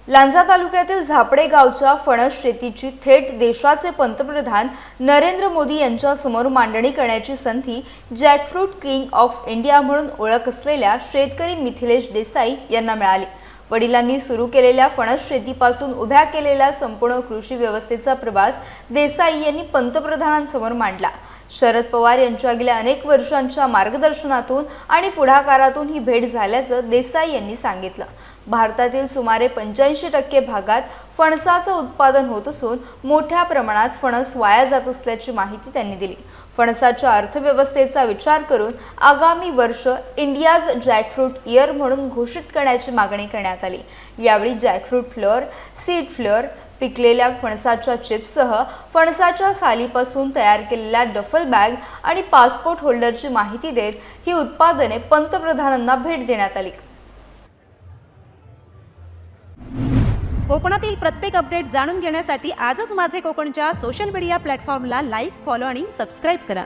लांजा तालुक्यातील झापडे गावच्या फणस शेतीची थेट देशाचे पंतप्रधान नरेंद्र मोदी यांच्या समोर मांडणी करण्याची संधी जॅकफ्रूट किंग ऑफ इंडिया म्हणून ओळख असलेल्या शेतकरी मिथिलेश देसाई यांना मिळाली। वडिलांनी सुरू केलेल्या फणस शेतीपासून उभ्या केलेल्या संपूर्ण कृषी व्यवस्थेचा प्रवास देसाई यांनी पंतप्रधानांसमोर मांडला। शरद पवार यांच्या गेल्या अनेक वर्षांच्या मार्गदर्शनातून आणि पुढाकारातून ही भेट झाल्याचं देसाई यांनी सांगितलं। भारतातील सुमारे 85% भागात फणसाचं उत्पादन होत असून मोठ्या प्रमाणात फणस वाया जात असल्याची माहिती त्यांनी दिली। फणसाच्या अर्थव्यवस्थेचा विचार करून आगामी वर्ष इंडियाज जॅकफ्रूट इयर म्हणून घोषित करण्याची मागणी करण्यात आली। यावेळी जॅकफ्रूट फ्लोअर, सीड फ्लोअर, पिकलेल्या फणसाच्या चिप्ससह फणसाच्या सालीपासून तयार केलेल्या डफल बॅग आणि पासपोर्ट होल्डरची माहिती देत ही उत्पादने पंतप्रधानांना भेट देण्यात आली। कोकणातील प्रत्येक अपडेट जाणून घेण्यासाठी आजच माझे कोकणच्या सोशल मीडिया प्लॅटफॉर्मला लाईक, फॉलो आणि सबस्क्राईब करा।